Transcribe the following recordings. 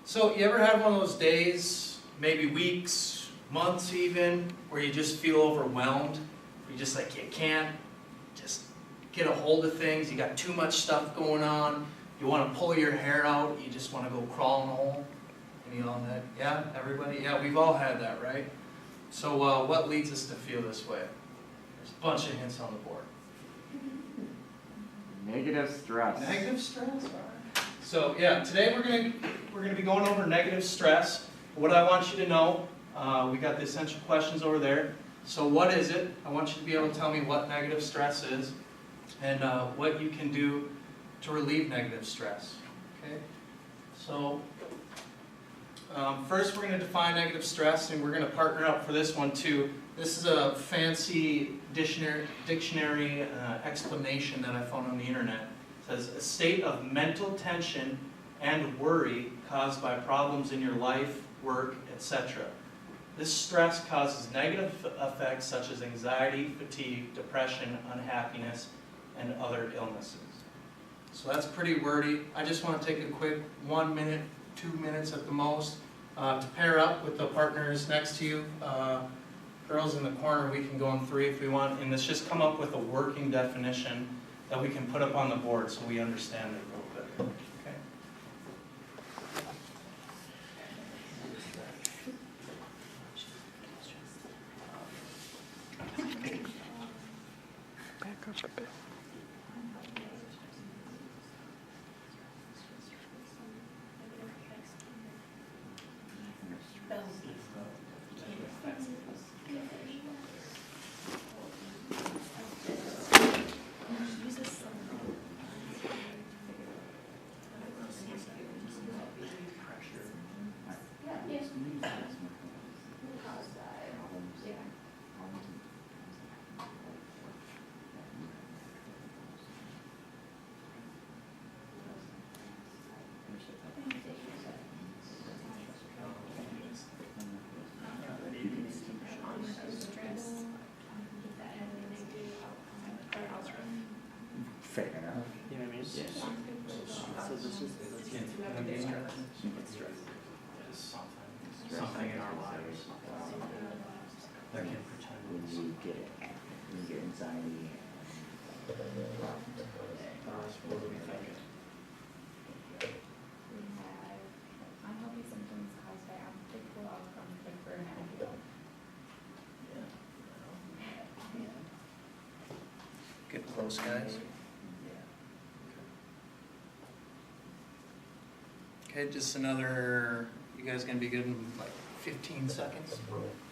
So you ever had one of those days, maybe weeks, months even, where you just feel overwhelmed? You just like, you can't just get a hold of things, you got too much stuff going on, you want to pull your hair out, you just want to go crawl in a hole? Any on that? Yeah, everybody? Yeah, we've all had that, right? So what leads us to feel this way? There's a bunch of hints on the board. Negative stress. Negative stress, all right. So yeah, today we're gonna be going over negative stress. What I want you to know, we got the essential questions over there. So what is it? I want you to be able to tell me what negative stress is and what you can do to relieve negative stress. Okay. So first we're going to define negative stress, and we're going to partner up for this one too. This is a fancy dictionary explanation that I found on the internet. It says, a state of mental tension and worry caused by problems in your life, work, etc. This stress causes negative effects such as anxiety, fatigue, depression, unhappiness, and other illnesses. So that's pretty wordy. I just want to take a quick 1 minute, 2 minutes at the most to pair up with the partners next to you. Girls in the corner, we can go in 3 if we want, and let's just come up with a working definition that we can put up on the board so we understand it a little bit. Okay. Back up a bit. Fair enough. You know what I mean? Yeah. So this is Something in our lives that can pretend. When you get it, when you get anxiety. What do we think? We have unhealthy symptoms caused by unpredictable outcomes like burnout. Get close, guys. Okay, just another, you guys gonna be good in like 15 seconds?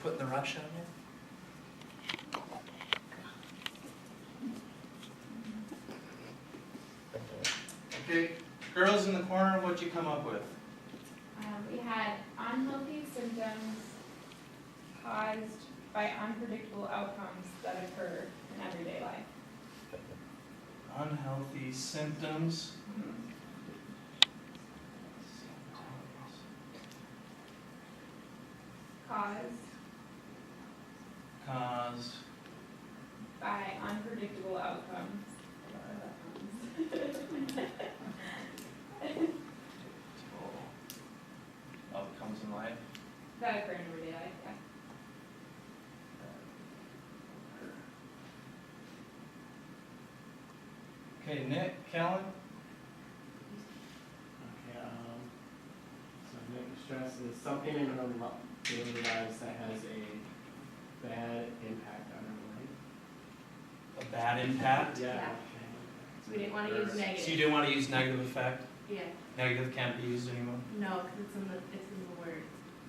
Putting the rush on you? Okay, girls in the corner, what'd you come up with? We had unhealthy symptoms caused by unpredictable outcomes that occur in everyday life. Unhealthy symptoms. Caused By unpredictable outcomes. outcomes in life. That occur in everyday life, yeah. Okay, Nick, Kellen? Okay, so negative stress is something in our daily lives that has a bad impact on our life. A bad impact? Yeah. So we didn't want to use So you negative. didn't want to use negative effect? Yeah, Negative can't be used anymore? no, because it's in the word.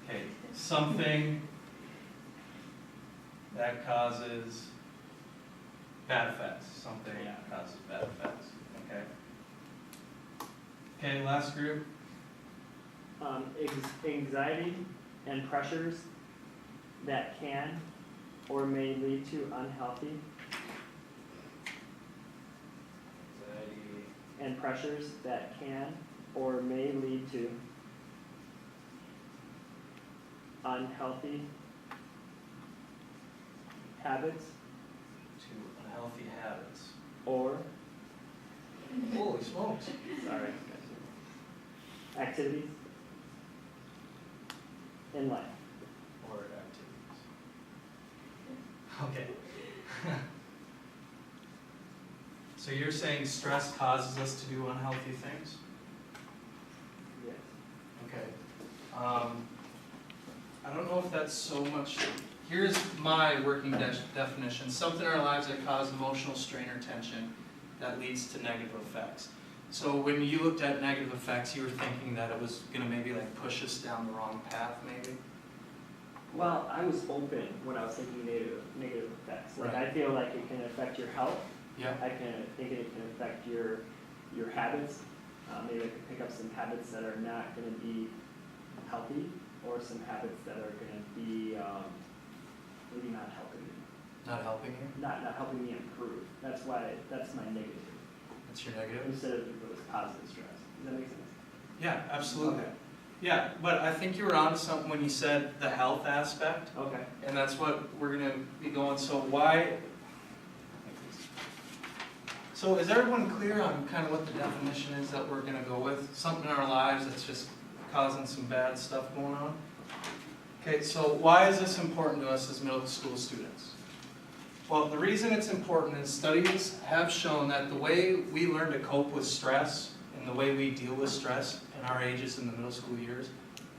Okay, something that causes bad effects. Something that causes bad effects. Okay. Okay, last group. anxiety and pressures that can or may lead to unhealthy Anxiety. and pressures that can or may lead to unhealthy habits To unhealthy habits. or, Holy smokes. sorry, activities in life. or activities. Okay. So you're saying stress causes us to do unhealthy things? Yes. Okay. I don't know if that's so much, here's my working definition. Something in our lives that cause emotional strain or tension that leads to negative effects. So when you looked at negative effects, you were thinking that it was gonna maybe like push us down the wrong path, maybe? Well, I was open when I was thinking negative effects. Like, Right. I feel like it can affect your health. Yeah. I think it can affect your habits. Maybe I could pick up some habits that are not gonna be healthy, or some habits that are gonna be, maybe not helping me. Not helping you? Not helping me improve. That's my negative, That's your negative? instead of if it was positive stress. Does that make sense? Yeah, absolutely. Okay. Yeah, but I think you were onto something when you said the health aspect, Okay. and that's what we're gonna be going, so why? So is everyone clear on kind of what the definition is that we're gonna go with? Something in our lives that's just causing some bad stuff going on? Okay, so why is this important to us as middle school students? Well, the reason it's important is studies have shown that the way we learn to cope with stress and the way we deal with stress in our ages in the middle school years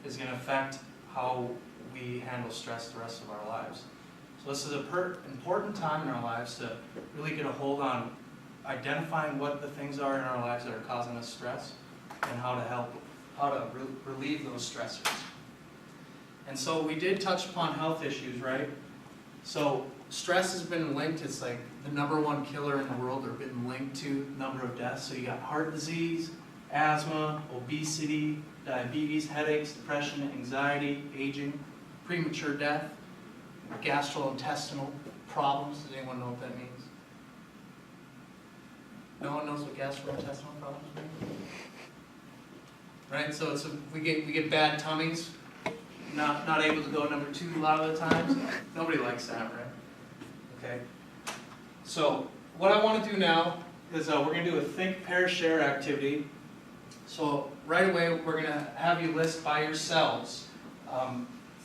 is going to affect how we handle stress the rest of our lives. So this is an important time in our lives to really get a hold on identifying what the things are in our lives that are causing us stress and how to relieve those stressors. And so we did touch upon health issues, right? So stress has been linked, it's like the #1 killer in the world, or been linked to number of deaths. So you got heart disease, asthma, obesity, diabetes, headaches, depression, anxiety, aging, premature death, gastrointestinal problems. Does anyone know what that means? No one knows what gastrointestinal problems mean? Right, so we get bad tummies, not able to go #2 a lot of the times. Nobody likes that, right? Okay. So what I want to do now is we're going to do a think, pair, share activity. So right away we're going to have you list by yourselves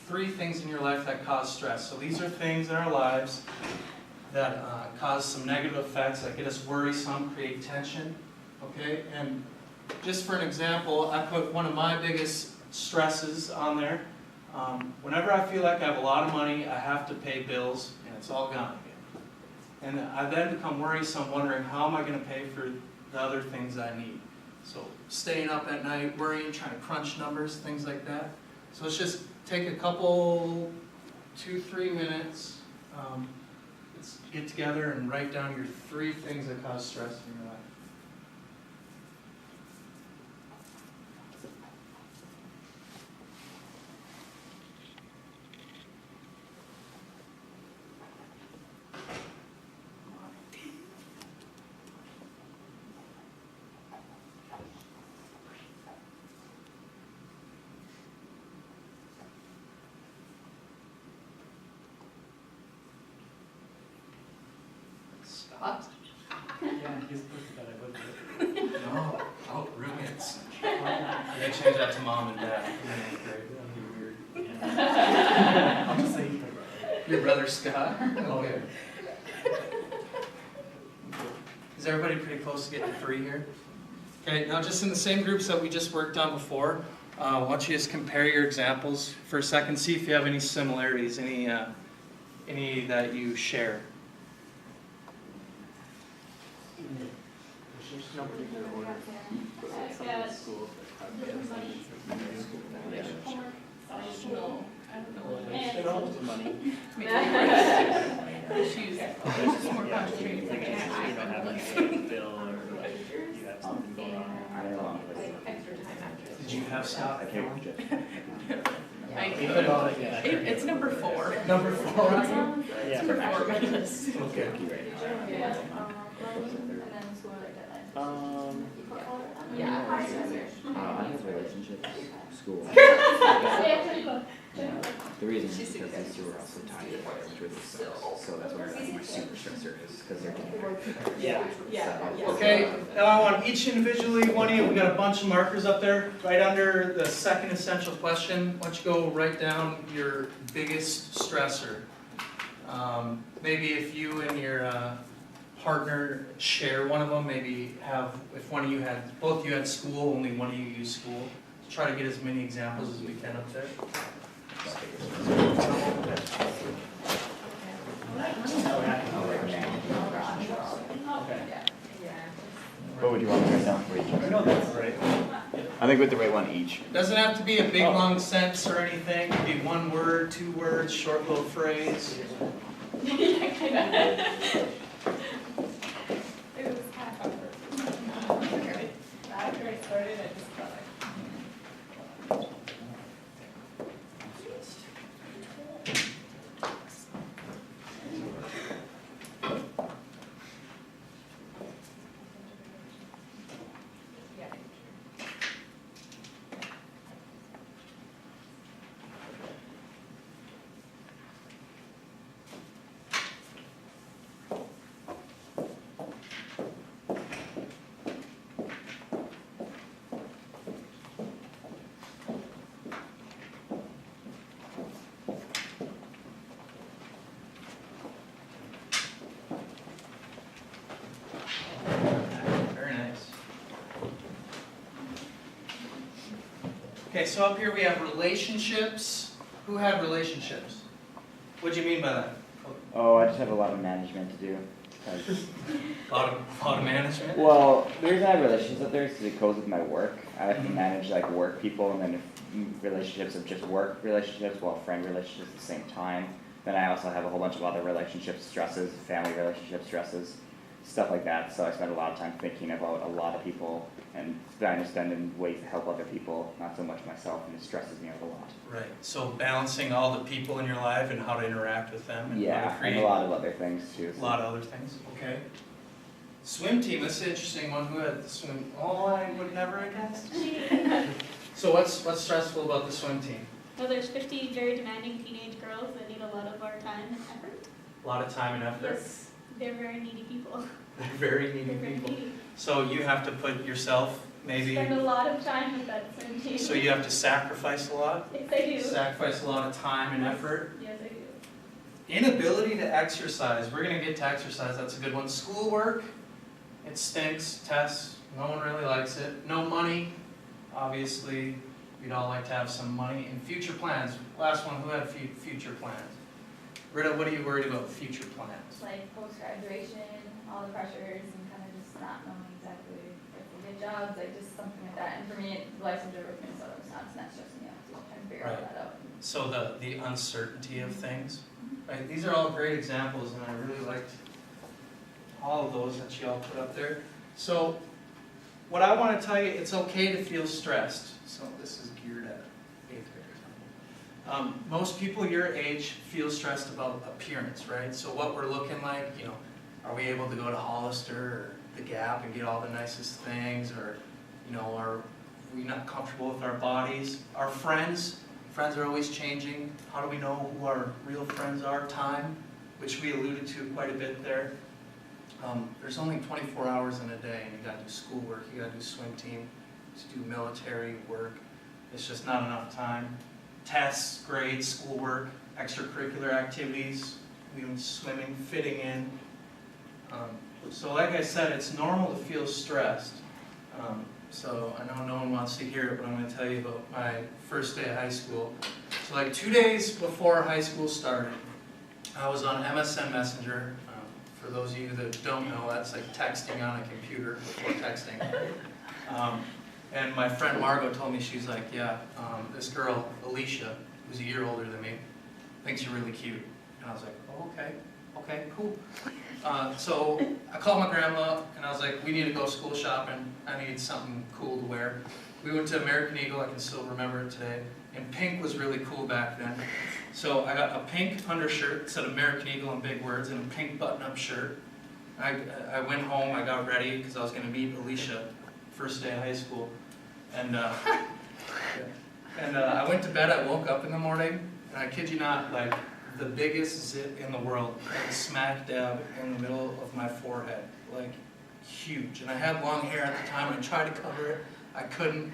3 things in your life that cause stress. So these are things in our lives that cause some negative effects, that get us worrisome, create tension. Okay, and just for an example, I put one of my biggest stresses on there. Whenever I feel like I have a lot of money, I have to pay bills, and it's all gone again. And I then become worrisome, wondering how am I going to pay for the other things I need. So staying up at night, worrying, trying to crunch numbers, things like that. So let's just take a couple, 2-3 minutes. Let's get together and write down your 3 things that cause stress in your life. Scott? Yeah, he's posted that I would do it. No, roommates. I gotta change that to mom and dad. In 8th grade. That'd be weird. I'll just say he's my brother. Your brother Scott? Okay. Is everybody pretty close to getting 3 here? Okay, now just in the same groups that we just worked on before, why don't you just compare your examples for a second, see if you have any similarities, any that you share. There's no particular order. Some of the schools And money. issues. More concentrated. Like, you don't have like a bill or like you have something going on. I don't know. Extra time after. Did you have Scott? I can't just. It's number 4. Number 4. Yeah. For 4 minutes. Okay. Yeah. I have relationships, school. The reason is because these two are also tied together, which really sucks. So that's where my super stressor is, because they're together. Yeah. Okay, now I want each individually, one of you, we got a bunch of markers up there, right under the second essential question. Why don't you go write down your biggest stressor? Maybe if you and your partner share one of them, maybe have, if one of you had, both of you had school, only one of you used school. Try to get as many examples as we can up there. I'll write down. Okay. What would you want me to write down for each? I know that's right. I think with the right one each. Doesn't have to be a big long sentence or anything, it could be one word, 2 words, short little phrase. Yeah, kinda. It was kind of awkward. After I started, I just felt like. Yeah. Very nice. Okay, so up here we have relationships. Who had relationships? What do you mean by that? Oh, I just have a lot of management to do. 'Cause- A lot of management? Well, the reason I have relationships up there is because it goes with my work. I have to manage like work people, and then if relationships of just work relationships, well, friend relationships at the same time. Then I also have a whole bunch of other relationship stresses, family relationship stresses, stuff like that. So I spend a lot of time thinking about a lot of people and trying to spend in ways to help other people, not so much myself, and it stresses me out a lot. Right, so balancing all the people in your life and how to interact with them and how Yeah, to and create a lot of other things too. a lot of other things, okay. Swim team, this is an interesting one. Who had the swim? Oh, I would never have guessed. So what's stressful about the swim team? Well, there's 50 very demanding teenage girls that need a lot of our time and effort. A lot of time and effort. Yes, they're very needy people. They're very needy They're very people. needy. So you have to put yourself, maybe, Spend a lot of time with that swim team. so you have to sacrifice a lot? Yes, I do. Sacrifice a lot of time and effort? Yes, I do. Inability to exercise. We're gonna get to exercise, that's a good one. Schoolwork, it stinks. Tests, no one really likes it. No money, obviously, we'd all like to have some money. And future plans, last one, who had future plans? Rita, what are you worried about future plans? Like post-graduation, all the pressures and kind of just not knowing exactly if we'll get jobs, like just something like that. And for me, the license with Minnesota, Wisconsin, that's just me, I'm still trying to figure all Right. that out. So the uncertainty of things, right? These are all great examples, and I really liked all of those that you all put up there. So, what I want to tell you, it's okay to feel stressed. So this is geared at 8th graders. Most people your age feel stressed about appearance, right? So what we're looking like, you know, are we able to go to Hollister or the Gap and get all the nicest things, or, you know, are we not comfortable with our bodies? Our friends are always changing. How do we know who our real friends are? Time, which we alluded to quite a bit there. There's only 24 hours in a day, and you gotta do schoolwork, you gotta do swim team, to do military work. It's just not enough time. Tests, grades, schoolwork, extracurricular activities, even swimming, fitting in. So like I said, it's normal to feel stressed. So I know no one wants to hear it, but I'm going to tell you about my first day of high school. So like 2 days before high school started, I was on MSN Messenger. For those of you that don't know, that's like texting on a computer before texting. And my friend Margot told me, she's like, yeah, this girl, Alicia, who's a year older than me, thinks you're really cute. And I was like, oh, okay, cool. So I called my grandma, and I was like, we need to go school shopping. I need something cool to wear. We went to American Eagle, I can still remember it today. And pink was really cool back then. So I got a pink undershirt, said American Eagle in big words, and a pink button-up shirt. I went home, I got ready, because I was going to meet Alicia, first day of high school. And I went to bed, I woke up in the morning, and I kid you not, like the biggest zit in the world, like smack dab in the middle of my forehead, like huge. And I had long hair at the time, and I tried to cover it. I couldn't.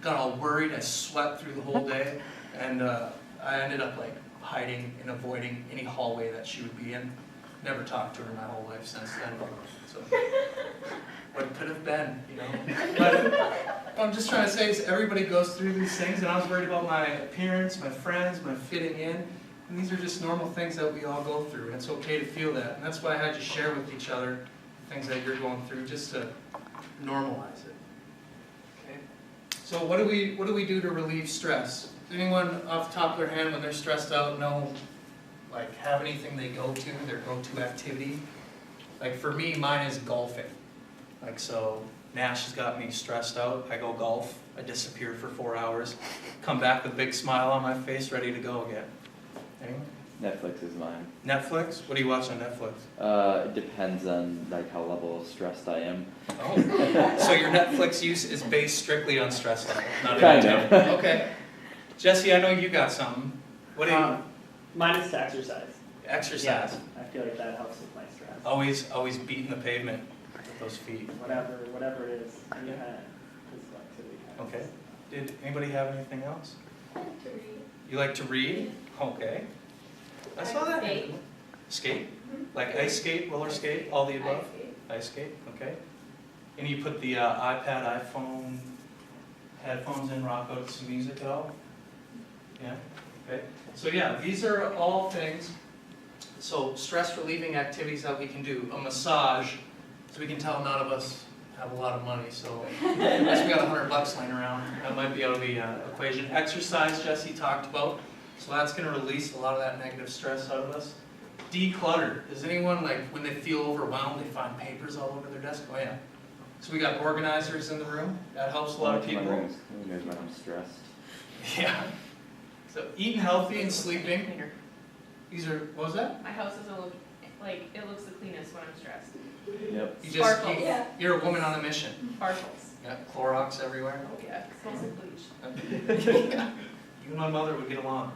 Got all worried. I sweat through the whole day, and I ended up like hiding and avoiding any hallway that she would be in. Never talked to her my whole life since then. So, what could have been, you know? But what I'm just trying to say is everybody goes through these things, and I was worried about my appearance, my friends, my fitting in. And these are just normal things that we all go through, and it's okay to feel that. And that's why I had you share with each other things that you're going through, just to normalize it. Okay. So what do we do to relieve stress? Does anyone off the top of their hand when they're stressed out know, like, have anything they go to, their go-to activity? Like for me, mine is golfing. Like so, Nash has got me stressed out. I go golf. I disappear for 4 hours, come back with a big smile on my face, ready to go again. Anyone? Netflix is mine. Netflix? What do you watch on Netflix? It depends on like how level stressed I am. Oh, so your Netflix use is based strictly on stress level, not Kind entertainment. of. Okay. Jesse, I know you got something. What do you, Mine is to exercise. exercise? Yeah, I feel like that helps with my stress. Always beating the pavement with those feet. Whatever it is, any kind of physical activity. Kind of Okay. Did anybody have anything else? I like to read. You like to read? Okay. I saw that. Skate. Skate? Mhm. Like ice skate, roller skate, all the above? Ice skate. Ice skate, okay. And you put the iPad, iPhone, headphones in, rock out some music at all? Yeah, okay. So yeah, these are all things, so stress relieving activities that we can do. A massage, so we can tell none of us have a lot of money, so unless we got $100 laying around, that might be out of the equation. Exercise, Jesse talked about, so that's gonna release a lot of that negative stress out of us. Declutter. Does anyone, like, when they feel overwhelmed, they find papers all over their desk? Oh yeah. So we got organizers in the room. That helps a lot of My people. room is clean when I'm stressed. Yeah. So eating healthy and sleeping. Cleaner. These are, what was that? My house doesn't look, like, it looks the cleanest when I'm stressed. Yep. You just, Sparkles. Yeah. you're a woman on a mission. Sparkles. Yeah, Clorox everywhere. Oh yeah, it smells like bleach. Yeah. You and my mother would get along.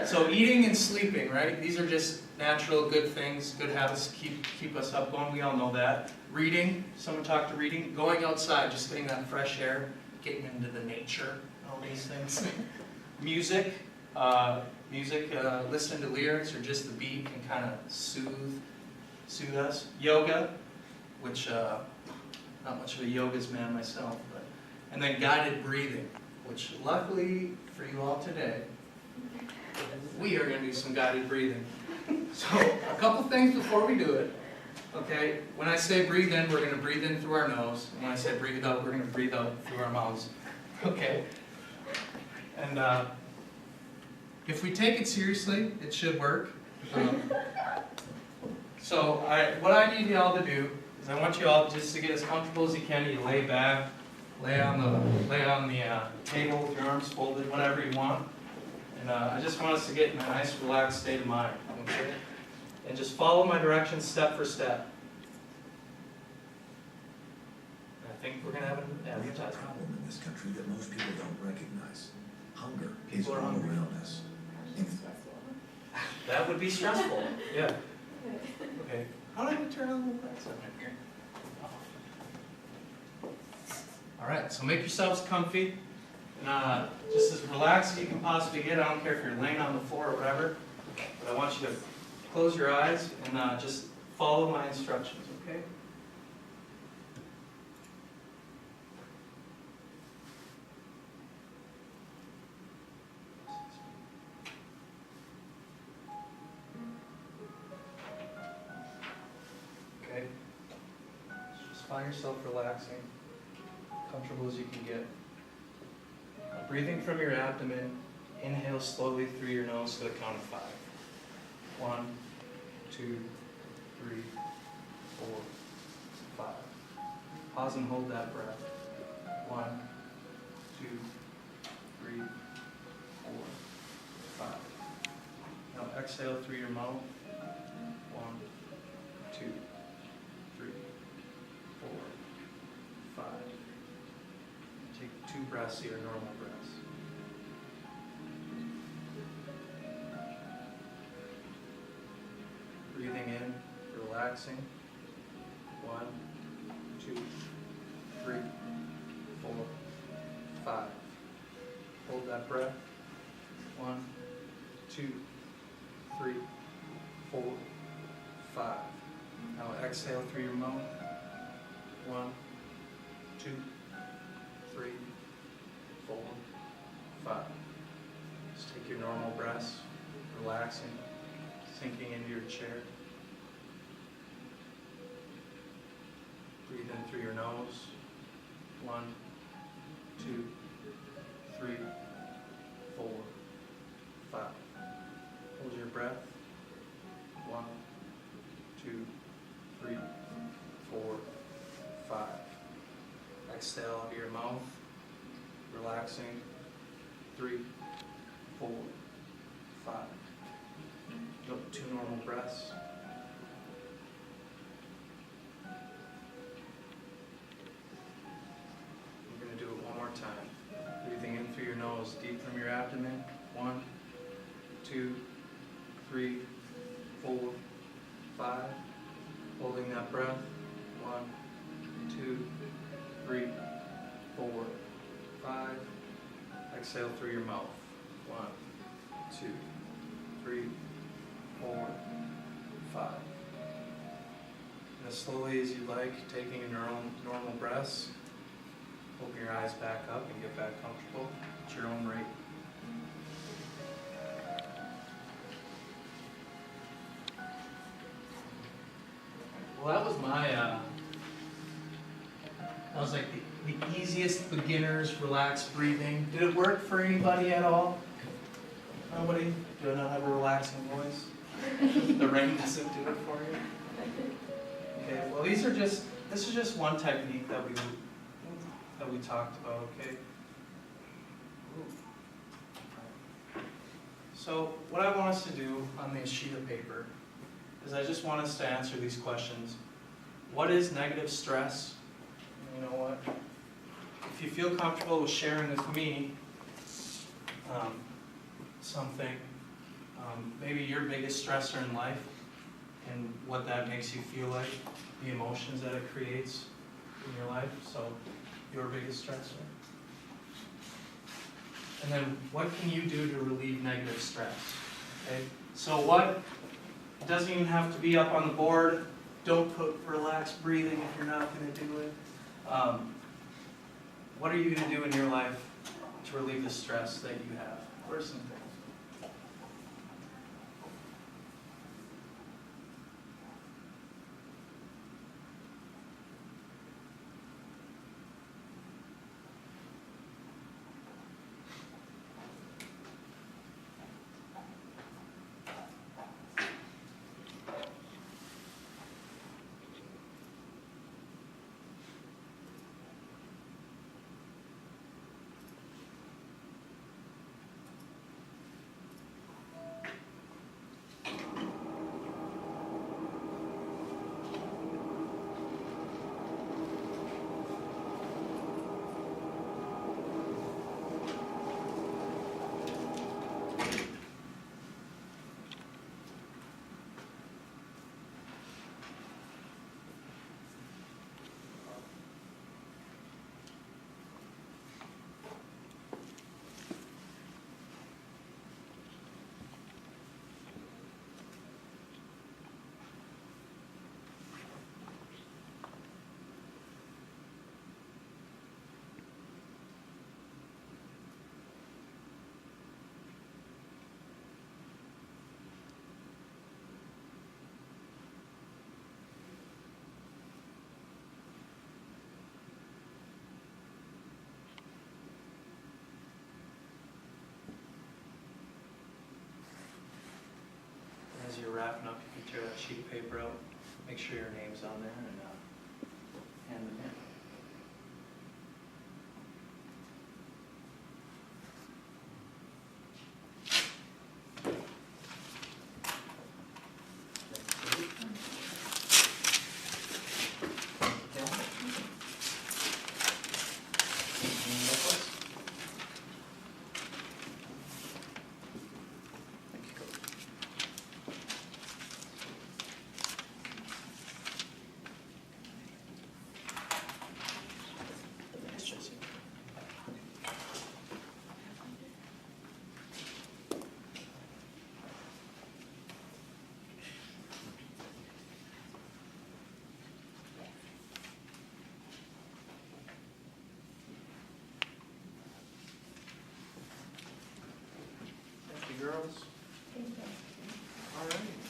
So eating and sleeping, right? These are just natural, good things, good habits to keep us up going. We all know that. Reading, someone talked to reading. Going outside, just getting that fresh air, getting into the nature, all these things. Music, listening to lyrics or just the beat can kind of soothe us. Yoga, which, not much of a yoga's man myself, but, and then guided breathing, which luckily for you all today, we are going to do some guided breathing. So a couple things before we do it. Okay, when I say breathe in, we're going to breathe in through our nose. And when I say breathe out, we're going to breathe out through our mouths. Okay. And if we take it seriously, it should work. So what I need y'all to do is I want you all just to get as comfortable as you can. You lay back, lay on the table with your arms folded, whatever you want. And I just want us to get in a nice, relaxed state of mind. Okay? And just follow my directions step for step. And I think we're going to have an We have a advertisement. problem in this country that most people don't recognize. Hunger is People are all hungry. around us. That would be stressful. Yeah. Okay. How do I turn on the lights on here? All right. So make yourselves comfy. And just as relaxed as you can possibly get. I don't care if you're laying on the floor or whatever. But I want you to close your eyes and just follow my instructions. Okay. Okay. Just find yourself relaxing, comfortable as you can get. Breathing from your abdomen, inhale slowly through your nose to the count of 5. 1, 2, 3, 4, 5. Pause and hold that breath. 1, 2, 3, 4, 5. Now exhale through your mouth. 1, 2, 3, 4, 5. Take 2 breaths of your normal breaths. relaxing. 1, 2, 3, 4, 5. Hold that breath. 1, 2, 3, 4, 5. Now exhale through your mouth. 1, 2, 3, 4, 5. Just take your normal breaths, relaxing, sinking into your chair. Breathe in through your nose. 1, 2, 3, 4, 5. Hold your breath. 1, 2, 3, 4, 5. Exhale out of your mouth, relaxing. 3, 4, 5. Do 2 normal breaths. We're going to do it one more time. Breathing in through your nose, deep from your abdomen. 1, 2, 3, 4, 5. Holding that breath. 1, 2, 3, 4, 5. Exhale through your mouth. 1, 2, 3, 4, 5. And as slowly as you like, taking your normal breaths. Open your eyes back up and get back comfortable at your own rate. Well, that was my, that was like the easiest beginner's relaxed breathing. Did it work for anybody at all? Nobody? Do I not have a relaxing voice? The rain doesn't do it for you? Okay, well this is just one technique that we talked about, okay? So what I want us to do on this sheet of paper is I just want us to answer these questions. What is negative stress? You know what? If you feel comfortable with sharing with me something, maybe your biggest stressor in life and what that makes you feel like, the emotions that it creates in your life, so your biggest stressor. And then what can you do to relieve negative stress? Okay? So what, it doesn't even have to be up on the board. Don't put relaxed breathing if you're not going to do it. What are you going to do in your life to relieve the stress that you have? What are some things? As you're wrapping up, you can tear that sheet of paper out, make sure your name's on there, and hand them in. else? Thank you. All right.